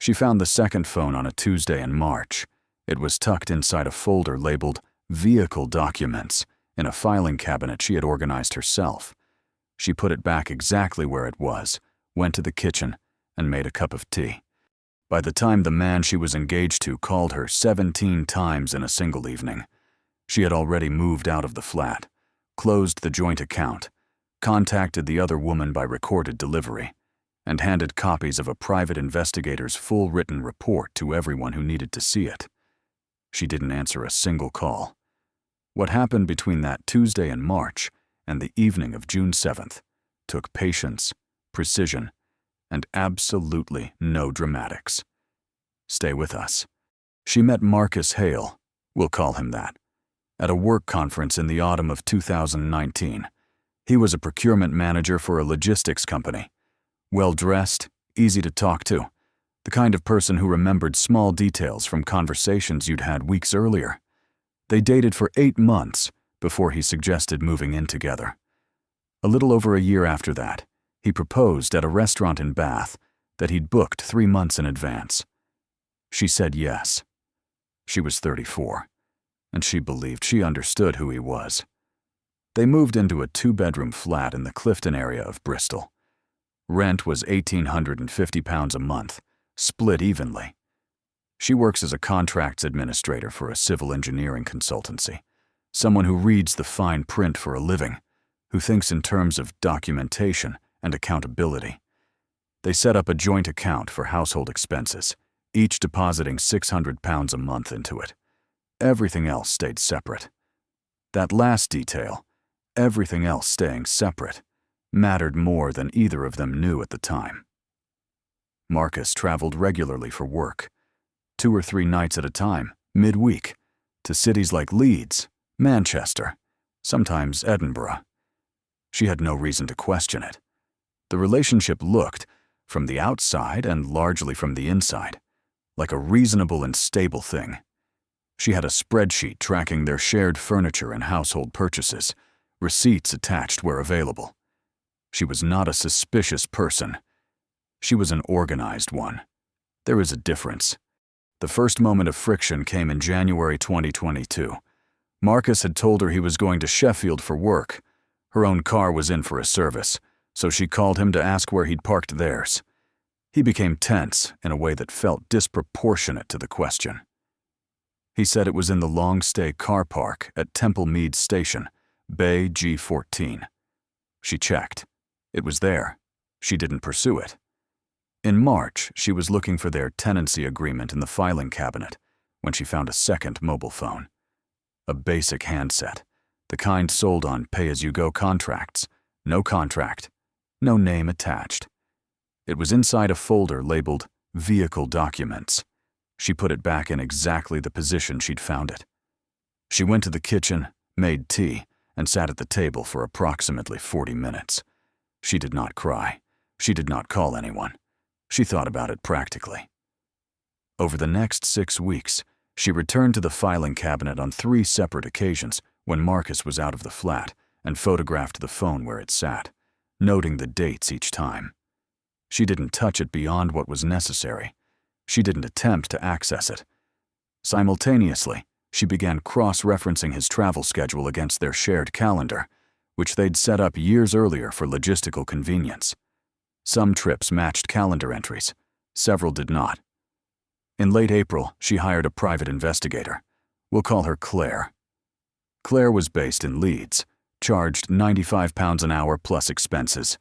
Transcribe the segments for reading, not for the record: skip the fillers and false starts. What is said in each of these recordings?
She found the second phone on a Tuesday in March. It was tucked inside a folder labeled Vehicle Documents in a filing cabinet she had organized herself. She put it back exactly where it was, went to the kitchen, and made a cup of tea. By the time the man she was engaged to called her 17 times in a single evening, she had already moved out of the flat, closed the joint account, contacted the other woman by recorded delivery, and handed copies of a private investigator's full written report to everyone who needed to see it. She didn't answer a single call. What happened between that Tuesday in March and the evening of June 7th took patience, precision, and absolutely no dramatics. Stay with us. She met Marcus Hale, we'll call him that, at a work conference in the autumn of 2019. He was a procurement manager for a logistics company. Well-dressed, easy to talk to, the kind of person who remembered small details from conversations you'd had weeks earlier. They dated for 8 months before he suggested moving in together. A little over a year after that, he proposed at a restaurant in Bath that he'd booked 3 months in advance. She said yes. She was 34, and she believed she understood who he was. They moved into a 2-bedroom flat in the Clifton area of Bristol. Rent was £1,850 a month, split evenly. She works as a contracts administrator for a civil engineering consultancy, someone who reads the fine print for a living, who thinks in terms of documentation and accountability. They set up a joint account for household expenses, each depositing £600 a month into it. Everything else stayed separate. That last detail, everything else staying separate, mattered more than either of them knew at the time. Marcus traveled regularly for work, 2 or 3 nights at a time, midweek, to cities like Leeds, Manchester, sometimes Edinburgh. She had no reason to question it. The relationship looked, from the outside and largely from the inside, like a reasonable and stable thing. She had a spreadsheet tracking their shared furniture and household purchases, receipts attached where available. She was not a suspicious person. She was an organized one. There is a difference. The first moment of friction came in January 2022. Marcus had told her he was going to Sheffield for work. Her own car was in for a service, so she called him to ask where he'd parked theirs. He became tense in a way that felt disproportionate to the question. He said it was in the long-stay car park at Temple Mead Station, Bay G14. She checked. It was there. She didn't pursue it. In March, she was looking for their tenancy agreement in the filing cabinet when she found a second mobile phone. A basic handset, the kind sold on pay-as-you-go contracts. No contract, no name attached. It was inside a folder labeled Vehicle Documents. She put it back in exactly the position she'd found it. She went to the kitchen, made tea, and sat at the table for approximately 40 minutes. She did not cry. She did not call anyone. She thought about it practically. Over the next 6 weeks, she returned to the filing cabinet on 3 separate occasions when Marcus was out of the flat and photographed the phone where it sat, noting the dates each time. She didn't touch it beyond what was necessary. She didn't attempt to access it. Simultaneously, she began cross-referencing his travel schedule against their shared calendar, which they'd set up years earlier for logistical convenience. Some trips matched calendar entries, several did not. In late April, she hired a private investigator. We'll call her Claire. Claire was based in Leeds, charged £95 an hour plus expenses,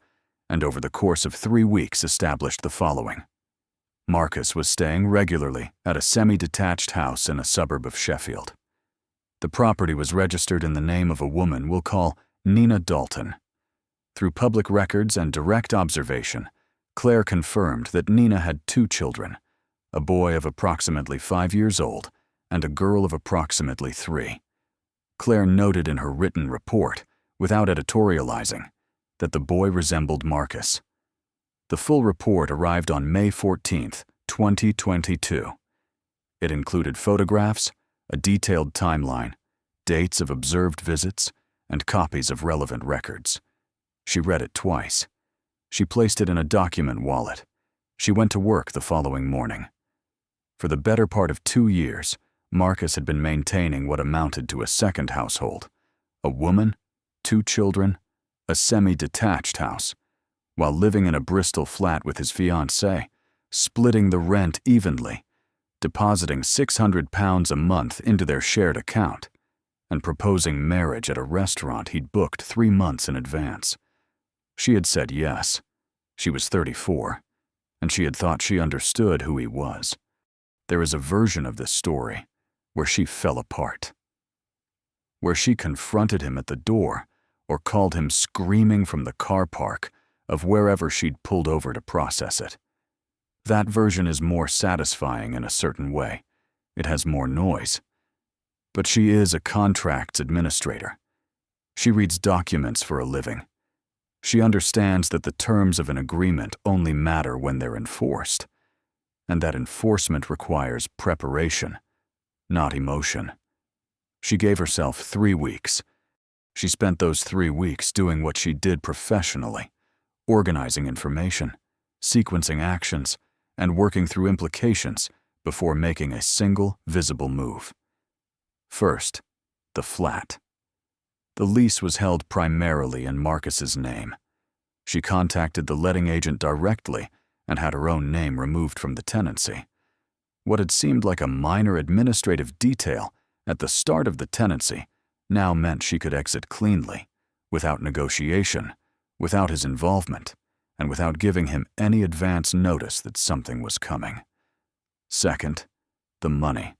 and over the course of 3 weeks established the following. Marcus was staying regularly at a semi-detached house in a suburb of Sheffield. The property was registered in the name of a woman we'll call Nina Dalton. Through public records and direct observation, Claire confirmed that Nina had 2 children, a boy of approximately 5 years old and a girl of approximately 3. Claire noted in her written report, without editorializing, that the boy resembled Marcus. The full report arrived on May 14, 2022. It included photographs, a detailed timeline, dates of observed visits, and copies of relevant records. She read it twice. She placed it in a document wallet. She went to work the following morning. For the better part of 2 years, Marcus had been maintaining what amounted to a second household: a woman, 2 children, a semi-detached house, while living in a Bristol flat with his fiancée, splitting the rent evenly, depositing £600 a month into their shared account, and proposing marriage at a restaurant he'd booked 3 months in advance. She had said yes. She was 34, and she had thought she understood who he was. There is a version of this story where she fell apart, where she confronted him at the door or called him screaming from the car park of wherever she'd pulled over to process it. That version is more satisfying in a certain way. It has more noise. But she is a contracts administrator. She reads documents for a living. She understands that the terms of an agreement only matter when they're enforced, and that enforcement requires preparation, not emotion. She gave herself 3 weeks. She spent those 3 weeks doing what she did professionally: organizing information, sequencing actions, and working through implications before making a single visible move. First, the flat. The lease was held primarily in Marcus's name. She contacted the letting agent directly and had her own name removed from the tenancy. What had seemed like a minor administrative detail at the start of the tenancy now meant she could exit cleanly, without negotiation, without his involvement, and without giving him any advance notice that something was coming. Second, the money.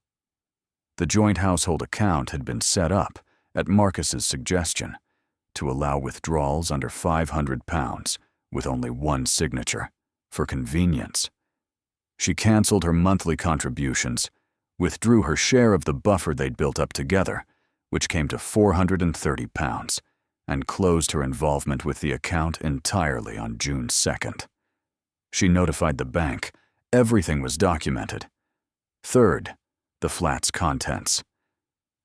The joint household account had been set up, at Marcus's suggestion, to allow withdrawals under £500 with only one signature, for convenience. She canceled her monthly contributions, withdrew her share of the buffer they'd built up together, which came to £430, and closed her involvement with the account entirely on June 2nd. She notified the bank. Everything was documented. Third, the flat's contents.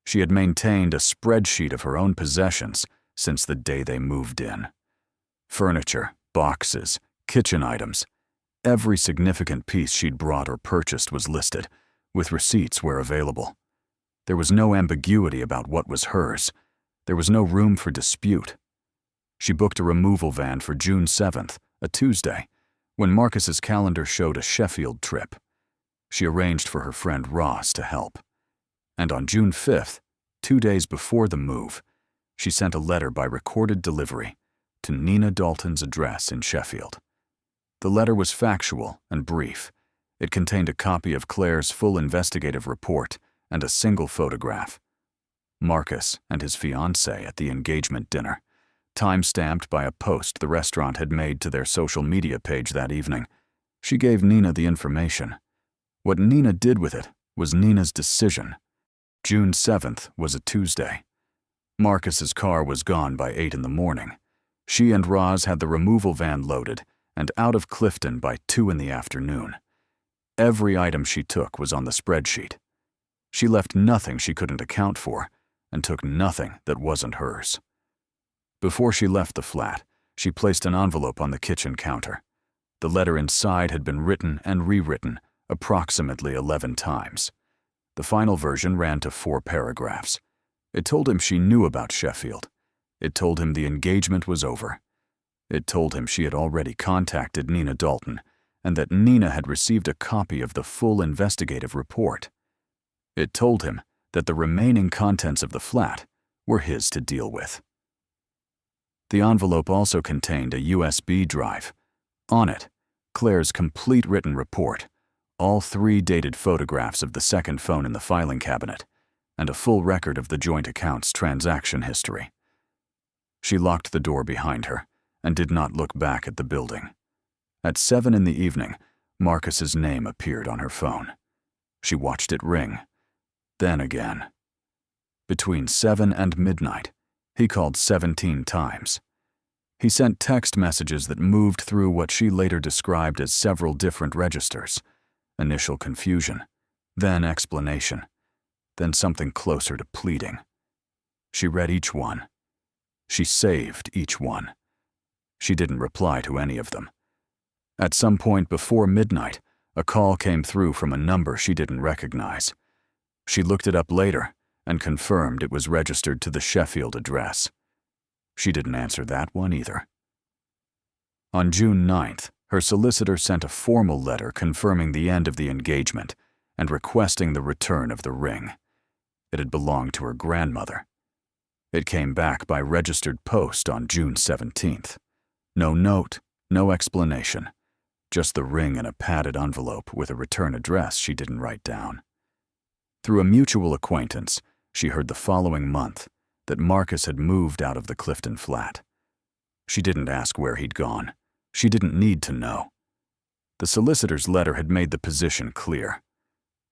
She had maintained a spreadsheet of her own possessions since the day they moved in. Furniture, boxes, kitchen items. Every significant piece she'd brought or purchased was listed, with receipts where available. There was no ambiguity about what was hers. There was no room for dispute. She booked a removal van for June 7th, a Tuesday, when Marcus's calendar showed a Sheffield trip. She arranged for her friend Ross to help. And on June 5th, 2 days before the move, she sent a letter by recorded delivery to Nina Dalton's address in Sheffield. The letter was factual and brief. It contained a copy of Claire's full investigative report and a single photograph: Marcus and his fiancée at the engagement dinner, time-stamped by a post the restaurant had made to their social media page that evening. She gave Nina the information. What Nina did with it was Nina's decision. June 7th was a Tuesday. Marcus's car was gone by 8 in the morning. She and Roz had the removal van loaded and out of Clifton by 2 in the afternoon. Every item she took was on the spreadsheet. She left nothing she couldn't account for, and took nothing that wasn't hers. Before she left the flat, she placed an envelope on the kitchen counter. The letter inside had been written and rewritten approximately 11 times. The final version ran to 4 paragraphs. It told him she knew about Sheffield. It told him the engagement was over. It told him she had already contacted Nina Dalton, and that Nina had received a copy of the full investigative report. It told him that the remaining contents of the flat were his to deal with. The envelope also contained a USB drive. On it, Claire's complete written report, all 3 dated photographs of the second phone in the filing cabinet, and a full record of the joint account's transaction history. She locked the door behind her and did not look back at the building. At 7 in the evening, Marcus's name appeared on her phone. She watched it ring, then again. Between 7 and midnight, he called 17 times. He sent text messages that moved through what she later described as several different registers: initial confusion, then explanation, then something closer to pleading. She read each one. She saved each one. She didn't reply to any of them. At some point before midnight, A call came through from a number she didn't recognize. She looked it up later and confirmed it was registered to the Sheffield address. She didn't answer that one either. On June 9th, her solicitor sent a formal letter confirming the end of the engagement and requesting the return of the ring. It had belonged to her grandmother. It came back by registered post on June 17th. No note, no explanation, just the ring in a padded envelope with a return address she didn't write down. Through a mutual acquaintance, she heard the following month that Marcus had moved out of the Clifton flat. She didn't ask where he'd gone. She didn't need to know. The solicitor's letter had made the position clear.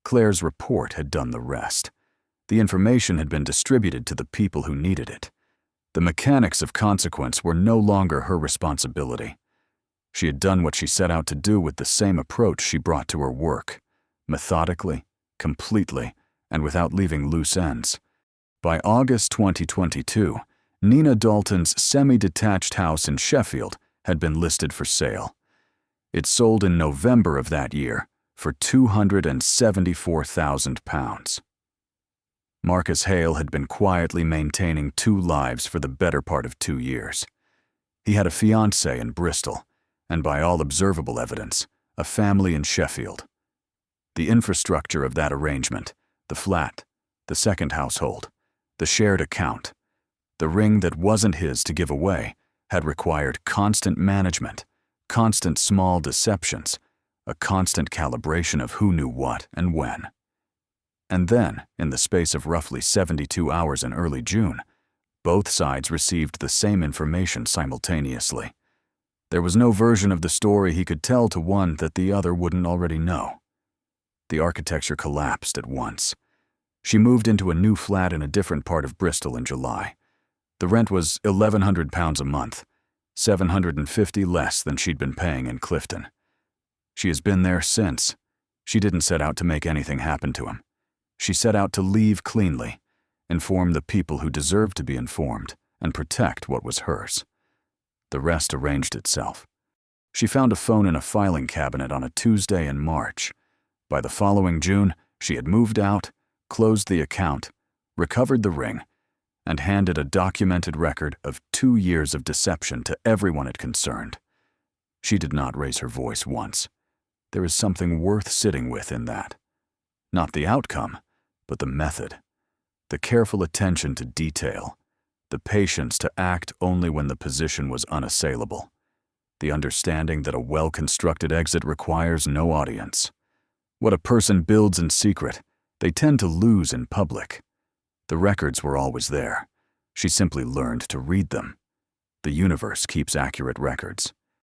Claire's report had done the rest. The information had been distributed to the people who needed it. The mechanics of consequence were no longer her responsibility. She had done what she set out to do with the same approach she brought to her work, methodically, completely, and without leaving loose ends. By August 2022, Nina Dalton's semi-detached house in Sheffield had been listed for sale. It sold in November of that year for £274,000. Marcus Hale had been quietly maintaining two lives for the better part of 2 years. He had a fiancée in Bristol, and by all observable evidence, a family in Sheffield. The infrastructure of that arrangement, the flat, the second household, the shared account, the ring that wasn't his to give away, had required constant management, constant small deceptions, a constant calibration of who knew what and when. And then, in the space of roughly 72 hours in early June, both sides received the same information simultaneously. There was no version of the story he could tell to one that the other wouldn't already know. The architecture collapsed at once. She moved into a new flat in a different part of Bristol in July. The rent was £1,100 a month, $750 less than she'd been paying in Clifton. She has been there since. She didn't set out to make anything happen to him. She set out to leave cleanly, inform the people who deserved to be informed, and protect what was hers. The rest arranged itself. She found a phone in a filing cabinet on a Tuesday in March. By the following June, she had moved out, closed the account, recovered the ring, and handed a documented record of 2 years of deception to everyone it concerned. She did not raise her voice once. There is something worth sitting with in that. Not the outcome, but the method. The careful attention to detail. The patience to act only when the position was unassailable. The understanding that a well-constructed exit requires no audience. What a person builds in secret, they tend to lose in public. The records were always there. She simply learned to read them. The universe keeps accurate records.